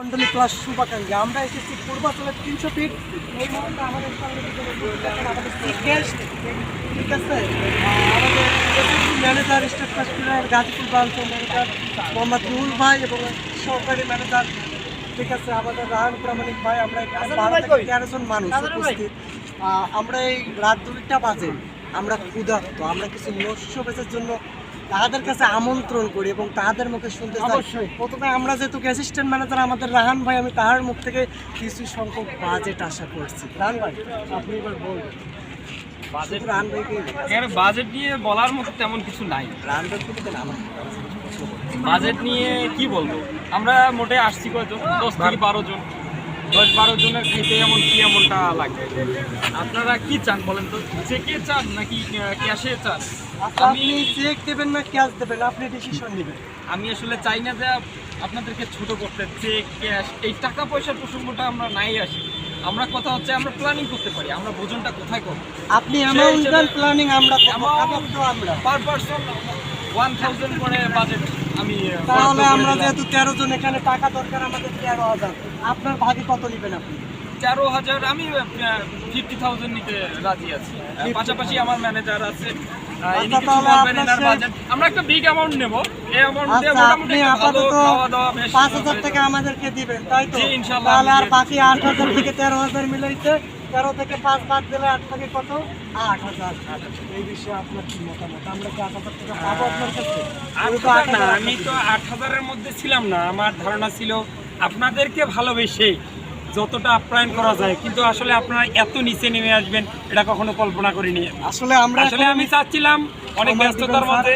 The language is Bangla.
মন্ডলী প্লাস শুভাকাঙ্ক্ষী আমরা এসেছি পূর্বাচলের 300 ফিট। এই মুহূর্তে আমাদের সঙ্গে আমাদের গেস্ট, ঠিক আছে, আমাদের ম্যানেজার স্টেট হসপিটাল গাজীপুর ব্রাঞ্চের ম্যানেজার মোহাম্মদ রুহুল ভাই এবং সহকারী ম্যানেজার, ঠিক আছে, আমাদের রাহান প্রামাণিক ভাই। আমরা 13 জন মানুষ উপস্থিত। আমরা এই রাত 2টা বাজে আমরা ক্ষুধার্ত, আমরা কিছু মৎস্য বেচার জন্য তাদের কাছে আমন্ত্রণ করি এবং তাদের মুখে শুনতে চাই। প্রথমে আমরা যেহেতু অ্যাসিস্ট্যান্ট ম্যানেজার আমাদের রাহান ভাই, আমি তাহার মুখ থেকে কিছু সংখ্যক বাজেট আশা করছি। রাহান ভাই, আপনি এবার বলবেন। রাহান ভাইকে বাজেট নিয়ে বলার মতো তেমন কিছু নাই। রাহান ভাই কিন্তু আমার বাজেট নিয়ে কি বলবো, আমরা মোটে আসছি কয়জন, 10 থেকে 12 জন। 10-12 জনের খেতে এমনটা লাগবে। আপনারা কি চান বলেন তো, চেকে চান নাকি ক্যাশে চান? আপনি চেক দেবেন না ক্যাশ দেবেন, আপনি ডিসিশন নেবেন। আমি আসলে চাই না যে আপনাদেরকে ছোট করতে, চেক ক্যাশ এই টাকা পয়সার প্রসঙ্গটা আমরা নাই আসি। আমরা কথা হচ্ছে আমরা প্ল্যানিং করতে পারি, আমরা ভোজনটা কোথায় করব। আপনি অ্যামাউন্ট দেন, প্ল্যানিং আমরা করব, আমরা পার পারসন 1000 করে বাজেট। আমি তাহলে আমরা যেহেতু 13 জন, এখানে টাকা দরকার আমাদের 13,000। আপনার ভাগে কত নেবেন আপনি? 13,000। আমি 50,000 নিতে রাজি আছি। পাশাপাশি আমার ম্যানেজার আছে, আমরা একটা বিগ অ্যামাউন্ট নেব। এই অ্যামাউন্ট দিয়ে মোটামুটি ভালো খাওয়া দাওয়া, 5,000 টাকা আমাদেরকে দিবেন, তাই তো? জি, ইনশাআল্লাহ। তাহলে আর বাকি 8,000 থেকে 13,000 মিলাইতে 13 থেকে 5 বাদ দিলে 8 থেকে কত? 8,000। এই বিষয়ে আপনার কি মতামত? আমরা কি 8,000 টাকা পাবো আপনার কাছে? আমি তো 8,000 এর মধ্যে ছিলাম না। আমার ধারণা ছিল আপনাদেরকে ভালোবেসে যতটা আপ্যায়ন করা যায়, কিন্তু আসলে আপনারা এত নিচে নেমে আসবেন এটা কখনো কল্পনা করিনি। আসলে আমি চাচ্ছিলাম অনেক ব্যস্ততার মধ্যে